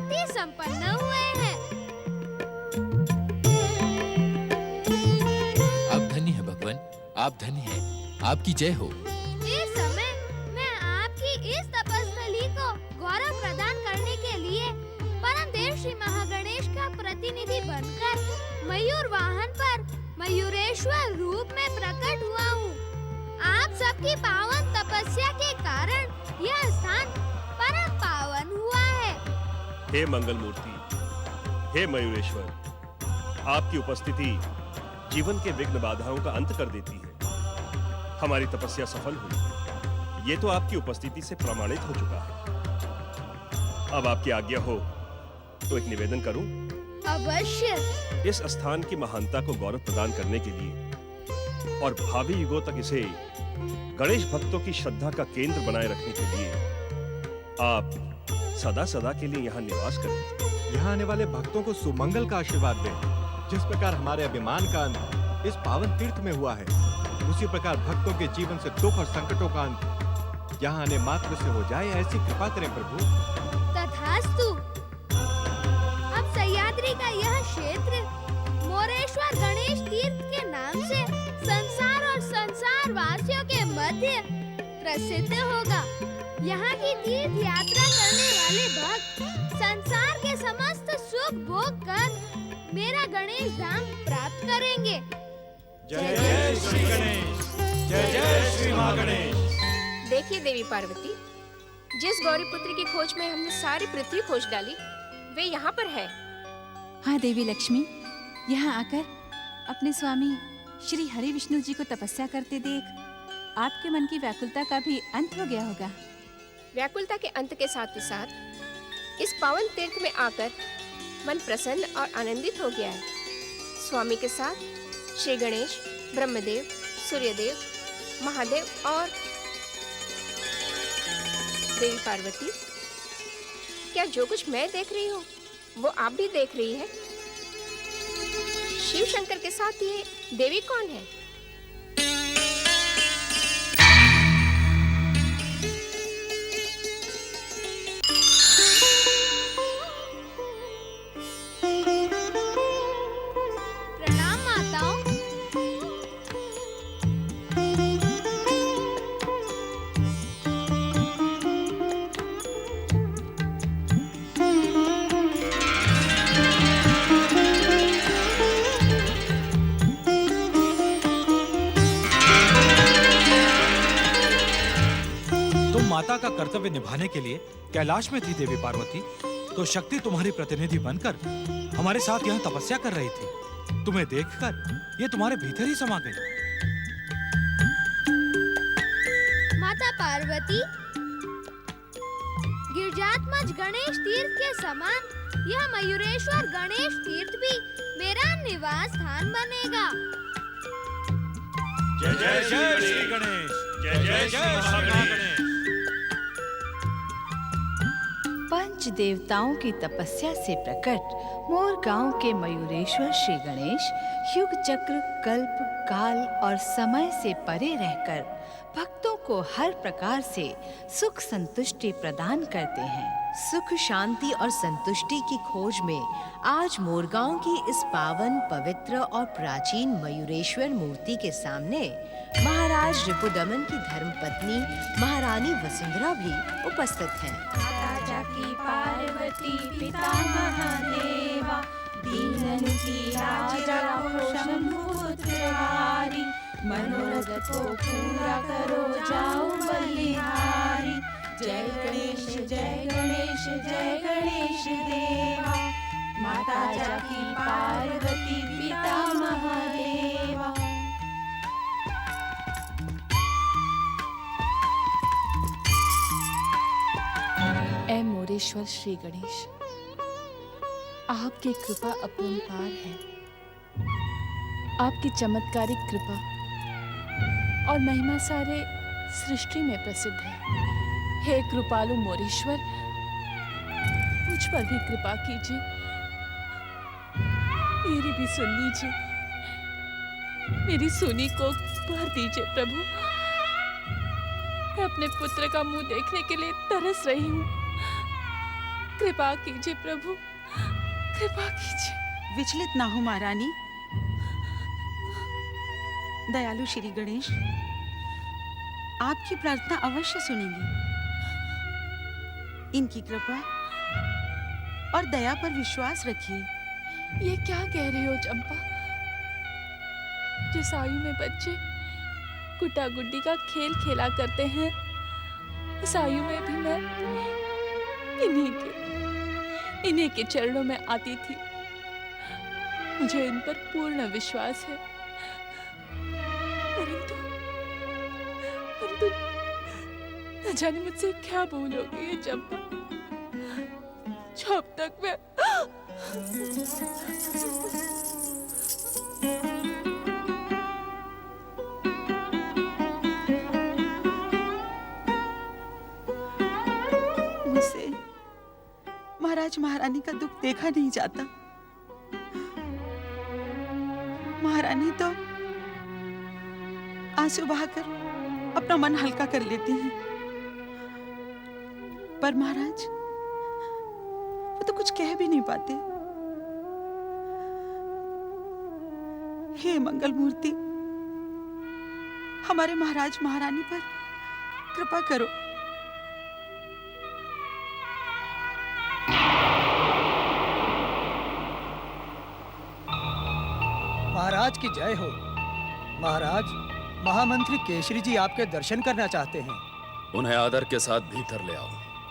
शक्ति संपन्न हुए हैं। आप धन्य हैं भगवान, आप धन्य हैं, आपकी जय हो। इस समय मैं आपकी इस तपस्थली को गौरव प्रदान करने के लिए परम देव श्री महागणेश का प्रतिनिधि बनकर मयूर वाहन पर मयूरेश्वर रूप में प्रकट हुआ हूँ। आप सबकी पावन तपस्या के कारण यह स्थान परम पावन हुआ है। हे मंगल मूर्ति, हे मयूरेश्वर, आपकी उपस्थिति जीवन के विघ्न बाधाओं का अंत कर देती है। हमारी तपस्या सफल हुई, ये तो आपकी उपस्थिति से प्रमाणित हो चुका है। अब आपकी आज्ञा हो तो एक निवेदन करूं? अवश्य। इस स्थान की महानता को गौरव प्रदान करने के लिए और भावी युगों तक इसे गणेश भक्तों की श्रद्धा का केंद्र बनाए रखने के लिए आप सदा सदा के लिए यहाँ निवास करें। यहाँ आने वाले भक्तों को सुमंगल का आशीर्वाद दें। जिस प्रकार हमारे अभिमान का अंत इस पावन तीर्थ में हुआ है, उसी प्रकार भक्तों के जीवन से दुख और संकटों का अंत यहाँ आने मात्र से हो जाए, ऐसी कृपा करें प्रभु। तथास्तु। अब सह्याद्री का यह क्षेत्र मोरेश्वर गणेश तीर्थ के नाम से संसार और संसार वासियों के मध्य प्रसिद्ध होगा। यहाँ की तीर्थ यात्रा करने वाले भक्त संसार के समस्त सुख भोग कर मेरा गणेश धाम प्राप्त करेंगे। जय जय श्री गणेश, जय जय श्री महागणेश। देखिए देवी पार्वती, जिस गौरी पुत्री की खोज में हमने सारी पृथ्वी खोज डाली, वे यहाँ पर है। हाँ देवी लक्ष्मी, यहाँ आकर अपने स्वामी श्री हरि विष्णु जी को तपस्या करते देख आपके मन की व्याकुलता का भी अंत हो गया होगा। व्याकुलता के अंत के साथ ही साथ इस पावन तीर्थ में आकर मन प्रसन्न और आनंदित हो गया है। स्वामी के साथ श्री गणेश, ब्रह्मदेव, सूर्यदेव, महादेव और देवी पार्वती, क्या जो कुछ मैं देख रही हूँ वो आप भी देख रही है? शिव शंकर के साथ ये देवी कौन है? प्रणाम माताओं। माता का कर्तव्य निभाने के लिए कैलाश में थी देवी पार्वती, तो शक्ति तुम्हारी प्रतिनिधि बनकर हमारे साथ यहाँ तपस्या कर रही थी। तुम्हें देखकर ये तुम्हारे भीतर ही समा गई। माता पार्वती, गिरिजात्मज गणेश तीर्थ के समान यह मयूरेश्वर गणेश तीर्थ भी मेरा निवास स्थान बनेगा। जय जय जय श्री गणेश, जय जय जय महागणेश। पंच देवताओं की तपस्या से प्रकट मोर गांव के मयूरेश्वर श्री गणेश युग चक्र, कल्प, काल और समय से परे रहकर भक्तों को हर प्रकार से सुख संतुष्टि प्रदान करते हैं। सुख, शांति और संतुष्टि की खोज में आज मोरगांव की इस पावन, पवित्र और प्राचीन मयूरेश्वर मूर्ति के सामने महाराज रिपुदमन की धर्मपत्नी महारानी वसुंधरा भी उपस्थित हैं। माता की पार्वती, पिता महादेवा, दीनन की राजा शंभुपुत्रहारी, मनोरथ को पूरा करो जाओ बलिहारी। जय गणेश, जय गणेश, जय गणेश देवा, माता की पार्वती, पिता महादेवा। ऐ मोरेश्वर श्री गणेश, आपकी कृपा अपरंपार है। आपकी चमत्कारिक कृपा और महिमा सारे सृष्टि में प्रसिद्ध है। हे कृपालु मोरेश्वर, मुझ पर भी कृपा कीजिए, मेरी भी सुन लीजिए, मेरी सुनी को भर दीजिए प्रभु। मैं अपने पुत्र का मुंह देखने के लिए तरस रही हूँ। कृपा कीजिए प्रभु, कृपा कीजिए। विचलित ना हो महारानी। दयालु श्री गणेश आपकी प्रार्थना अवश्य सुनेंगे। इनकी कृपा और दया पर विश्वास रखिए। ये क्या कह रही हो चंपा? जिस आयु में बच्चे गुड्डा गुड्डी का खेल खेला करते हैं, उस आयु में भी मैं इन्हीं के चरणों में आती थी। मुझे इन पर पूर्ण विश्वास है। परंतु न जाने मुझसे क्या भूल हो गई है चंपा, जो अब तक मैं मुझसे महाराज महारानी का दुख देखा नहीं जाता। महारानी तो आंसू बहाकर अपना मन हल्का कर लेती हैं, पर महाराज वो तो कुछ कह भी नहीं पाते। हे मंगल मूर्ति, हमारे महाराज महारानी पर कृपा करो। महाराज की जय हो। महाराज, महामंत्री केसरी जी आपके दर्शन करना चाहते हैं। उन्हें आदर के साथ भीतर ले आओ।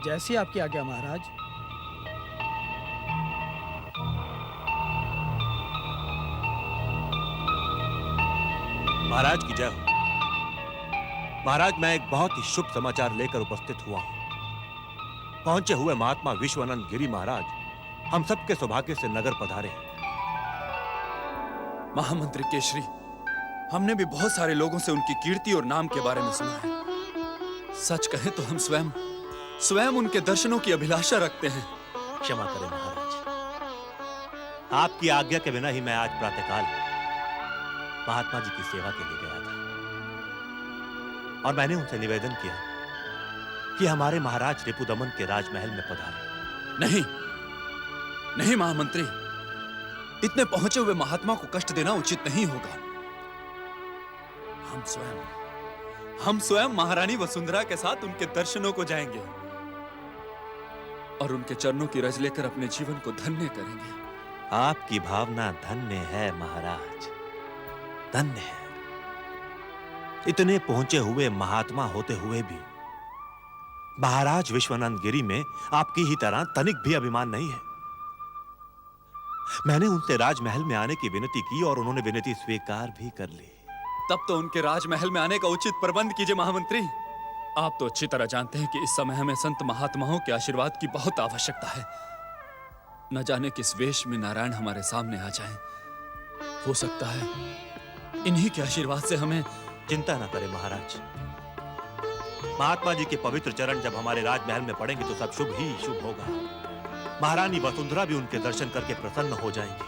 जैसी आपकी आज्ञा महाराज। महाराज की जय हो। महाराज, मैं एक बहुत ही शुभ समाचार लेकर उपस्थित हुआ हूं। पहुंचे हुए महात्मा विश्वानंद गिरी महाराज हम सबके सौभाग्य से नगर पधारे हैं। महामंत्री केसरी, हमने भी बहुत सारे लोगों से उनकी कीर्ति और नाम के बारे में सुना है। सच कहें तो हम स्वयं उनके दर्शनों की अभिलाषा रखते हैं। क्षमा करें महाराज, आपकी आज्ञा के बिना ही मैं आज प्रातःकाल महात्मा जी की सेवा के लिए गया था और मैंने उनसे निवेदन किया कि हमारे महाराज रिपुदमन के राजमहल में पधारें। नहीं महामंत्री, इतने पहुंचे हुए महात्मा को कष्ट देना उचित नहीं होगा। हम स्वयं महारानी वसुंधरा के साथ उनके दर्शनों को जाएंगे और उनके चरणों की रज लेकर अपने जीवन को धन्य करेंगे। आपकी भावना धन्य है महाराज, धन्य है। इतने पहुंचे हुए महात्मा होते हुए भी महाराज विश्वानंद गिरी में आपकी ही तरह तनिक भी अभिमान नहीं है। मैंने उनसे राजमहल में आने की विनती की और उन्होंने विनती स्वीकार भी कर ली। तब तो उनके राजमहल में आने का उचित प्रबंध कीजिए महामंत्री। आप तो अच्छी तरह जानते हैं कि इस समय हमें संत महात्माओं के आशीर्वाद की बहुत आवश्यकता है। न जाने किस वेश में नारायण हमारे सामने आ जाएं। हो सकता है इन्हीं के आशीर्वाद से हमें। चिंता न करें महाराज, महात्मा जी के पवित्र चरण जब हमारे राजमहल में पड़ेंगे तो सब शुभ ही शुभ होगा। महारानी वसुंधरा भी उनके दर्शन करके प्रसन्न हो जाएंगी।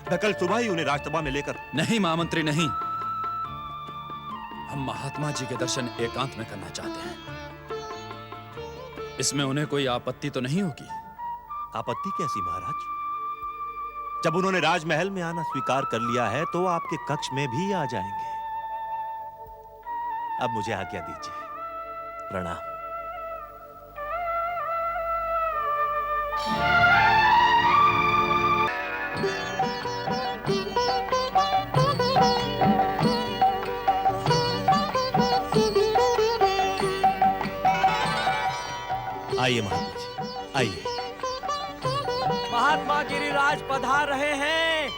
मैं कल सुबह ही उन्हें राजसभा में लेकर। नहीं महामंत्री, नहीं। हम महात्मा जी के दर्शन एकांत में करना चाहते हैं। इसमें उन्हें कोई आपत्ति तो नहीं होगी? आपत्ति कैसी महाराज? जब उन्होंने राजमहल में आना स्वीकार कर लिया है तो आपके कक्ष में भी आ जाएंगे। अब मुझे आज्ञा दीजिए। प्रणाम। आइए महात्मा जी, आइए। महात्मा गिरिराज पधार रहे हैं।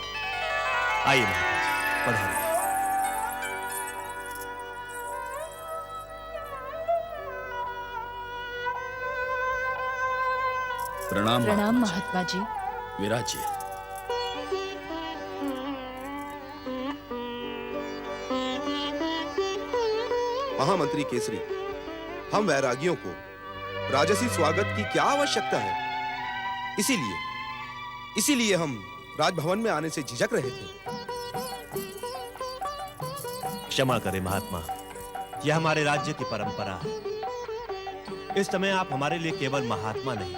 आइए महात्मा जी, पधारिए। प्रणाम महात्मा जी। विराजिए। महामंत्री केसरी, हम वैरागियों को राजसी स्वागत की क्या आवश्यकता है? इसीलिए हम राजभवन में आने से झिझक रहे थे। क्षमा करें महात्मा, यह हमारे राज्य की परंपरा है। इस समय आप हमारे लिए केवल महात्मा नहीं,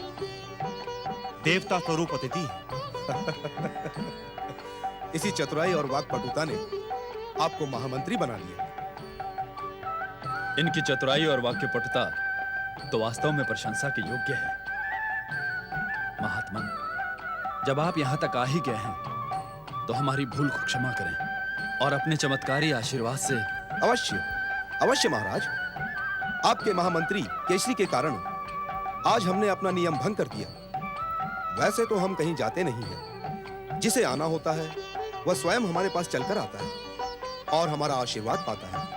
देवता स्वरूप अतिथि हैं। इसी चतुराई और वाक्पटुता ने आपको महामंत्री बना लिया। इनकी चतुराई और वाक्यपटुता तो वास्तव में प्रशंसा के योग्य है। महात्मन, जब आप यहां तक आ ही गए हैं तो हमारी भूल को क्षमा करें और अपने चमत्कारी आशीर्वाद से। अवश्य अवश्य महाराज, आपके महामंत्री केसरी के कारण आज हमने अपना नियम भंग कर दिया। वैसे तो हम कहीं जाते नहीं हैं, जिसे आना होता है वह स्वयं हमारे पास चलकर आता है और हमारा आशीर्वाद पाता है।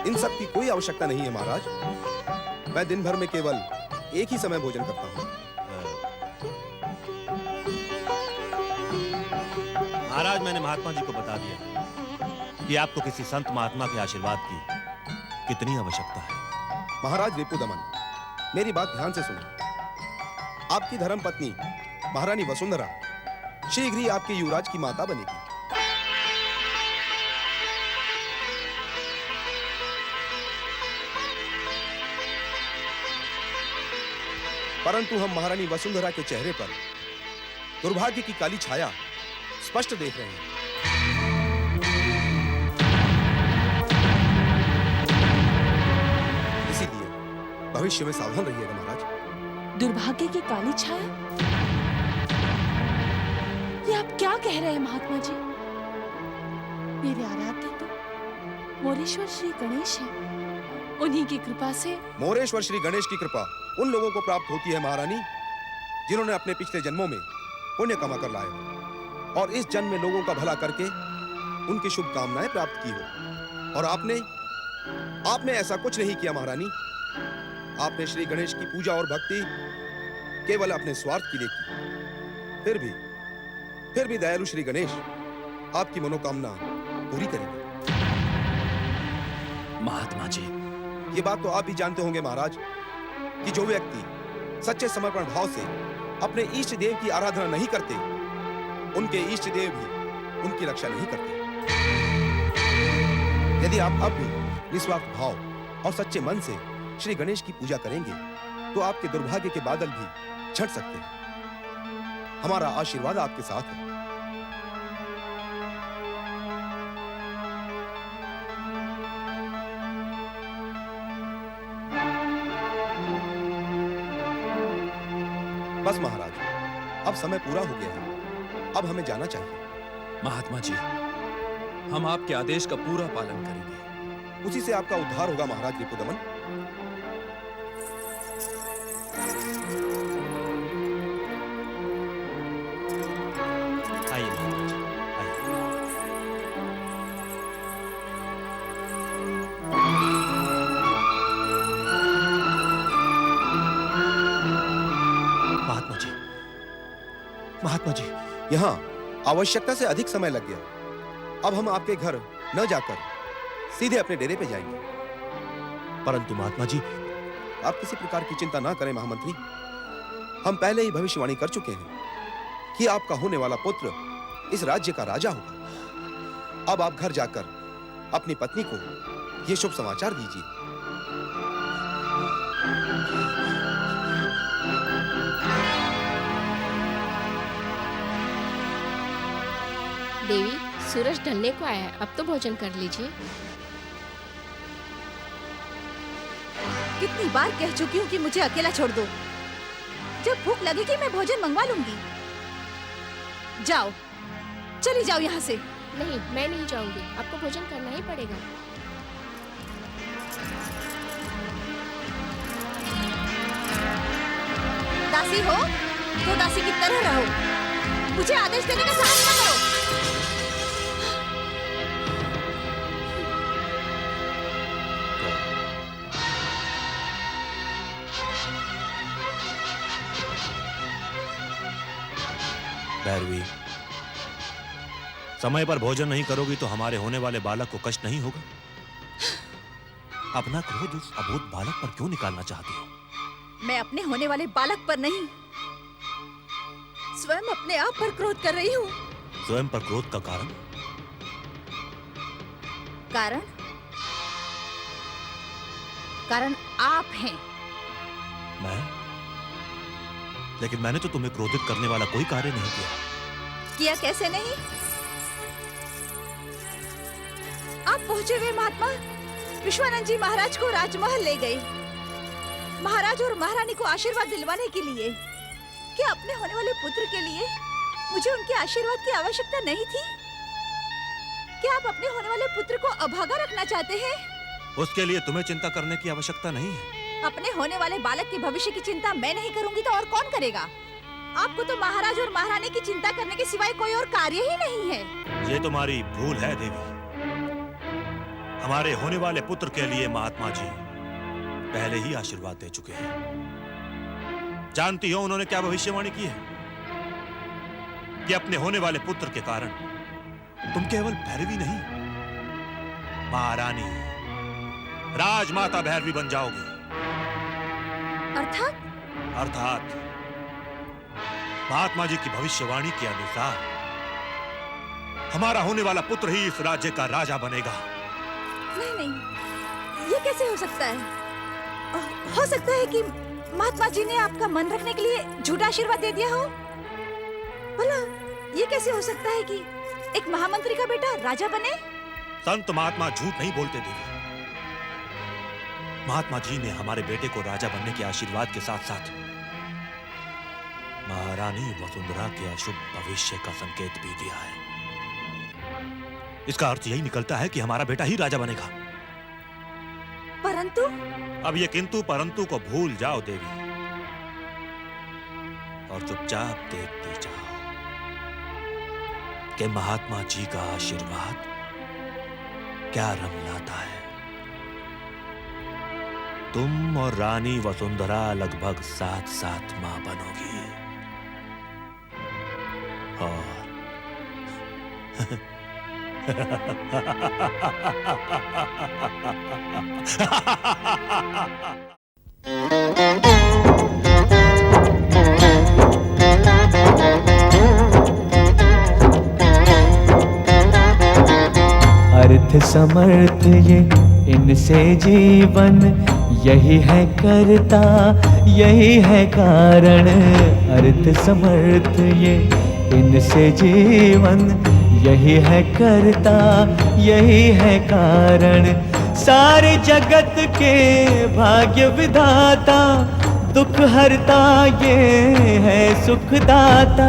इन सब की कोई आवश्यकता नहीं है महाराज। मैं दिन भर में केवल एक ही समय भोजन करता हूं। महाराज, मैंने महात्मा जी को बता दिया कि आपको किसी संत महात्मा के आशीर्वाद की कितनी आवश्यकता है। महाराज रिपुदमन, मेरी बात ध्यान से सुनो। आपकी धर्मपत्नी महारानी वसुंधरा शीघ्र ही आपके युवराज की माता बनेगी। परंतु हम महारानी वसुंधरा के चेहरे पर दुर्भाग्य की काली छाया स्पष्ट देख रहे हैं। इसीलिए भविष्य में सावधान रहिएगा महाराज। दुर्भाग्य की काली छाया? ये आप क्या कह रहे हैं महात्मा जी? मेरे आराध्य तो मोरेश्वर श्री गणेश हैं। उन्हीं की कृपा से। मोरेश्वर श्री गणेश की कृपा उन लोगों को प्राप्त होती है महारानी, जिन्होंने अपने पिछले जन्मों में पुण्य कमा कर लाए और इस जन्म में लोगों का भला करके उनकी शुभकामनाएं प्राप्त की हो। और आपने ऐसा कुछ नहीं किया महारानी। आपने श्री गणेश की पूजा और भक्ति केवल अपने स्वार्थ के लिए की। फिर भी दयालु श्री गणेश आपकी मनोकामना पूरी करेंगे। महात्मा जी, ये बात तो आप भी जानते होंगे महाराज कि जो व्यक्ति सच्चे समर्पण भाव से अपने इष्ट देव की आराधना नहीं करते, उनके इष्ट देव भी उनकी रक्षा नहीं करते। यदि आप अब भी निस्वार्थ भाव और सच्चे मन से श्री गणेश की पूजा करेंगे तो आपके दुर्भाग्य के बादल भी छट सकते हैं। हमारा आशीर्वाद आपके साथ है। बस महाराज, अब समय पूरा हो गया है। अब हमें जाना चाहिए। महात्मा जी, हम आपके आदेश का पूरा पालन करेंगे। उसी से आपका उद्धार होगा महाराज रिपुदमन। आइए महाराज, आइए। महात्मा जी, यहाँ आवश्यकता से अधिक समय लग गया। अब हम आपके घर न जाकर सीधे अपने डेरे पे जाएंगे। परंतु महात्मा जी, आप किसी प्रकार की चिंता ना करें महामंत्री। हम पहले ही भविष्यवाणी कर चुके हैं कि आपका होने वाला पुत्र इस राज्य का राजा होगा। अब आप घर जाकर अपनी पत्नी को यह शुभ समाचार दीजिए। देवी, सूरज ढलने को आया है, अब तो भोजन कर लीजिए। कितनी बार कह चुकी हूँ कि मुझे अकेला छोड़ दो। जब भूख लगेगी मैं भोजन मंगवा लूंगी। जाओ, चली जाओ यहाँ से। नहीं, मैं नहीं जाऊंगी। आपको भोजन करना ही पड़ेगा। दासी हो तो दासी की तरह रहो। मुझे आदेश देने का साहस न करो। भैरवी, समय पर भोजन नहीं करोगी तो हमारे होने वाले बालक को कष्ट नहीं होगा? अपना क्रोध उस अबोध बालक पर क्यों निकालना चाहती हो? मैं अपने होने वाले बालक पर नहीं, स्वयं अपने आप पर क्रोध कर रही हूँ। स्वयं पर क्रोध का कारण? कारण कारण आप हैं। मैं? लेकिन मैंने तो तुम्हें क्रोधित करने वाला कोई कार्य नहीं किया। कैसे नहीं? आप पहुंचे हुए महात्मा विश्वानंद जी महाराज को राजमहल ले गए, महाराज और महारानी को आशीर्वाद दिलवाने के लिए। क्या अपने होने वाले पुत्र के लिए मुझे उनके आशीर्वाद की आवश्यकता नहीं थी? क्या आप अपने होने वाले पुत्र को अभागा रखना चाहते हैं? उसके लिए तुम्हें चिंता करने की आवश्यकता नहीं है। अपने होने वाले बालक के भविष्य की चिंता मैं नहीं करूंगी तो और कौन करेगा? आपको तो महाराज और महारानी की चिंता करने के सिवाय कोई और कार्य ही नहीं है। ये तुम्हारी भूल है देवी। हमारे होने वाले पुत्र के लिए महात्मा जी पहले ही आशीर्वाद दे चुके हैं। जानती हो उन्होंने क्या भविष्यवाणी की है? कि अपने होने वाले पुत्र के कारण तुम केवल भैरवी नहीं, महारानी, राजमाता भैरवी बन जाओगी। अर्थात महात्मा जी की भविष्यवाणी के अनुसार हमारा होने वाला पुत्र ही इस राज्य का राजा बनेगा। नहीं, ये कैसे हो सकता है? हो सकता है कि महात्मा जी ने आपका मन रखने के लिए झूठा आशीर्वाद दे दिया हो। भला ये कैसे हो सकता है कि एक महामंत्री का बेटा राजा बने? संत महात्मा झूठ नहीं बोलते देवी। महात्मा जी ने हमारे बेटे को राजा बनने के आशीर्वाद के साथ साथ महारानी वसुंधरा के अशुभ भविष्य का संकेत भी दिया है। इसका अर्थ यही निकलता है कि हमारा बेटा ही राजा बनेगा। परंतु अब ये किंतु परंतु को भूल जाओ देवी और चुपचाप देखती जाओ कि महात्मा जी का आशीर्वाद क्या रंग लाता है। तुम और रानी वसुंधरा लगभग साथ साथ मां बनोगी और अर्थ समर्थ ये इनसे जीवन, यही है करता यही है कारण। अर्थ समर्थ ये इनसे जीवन, यही है करता यही है कारण। सारे जगत के भाग्य विधाता, दुख हरता ये है सुखदाता।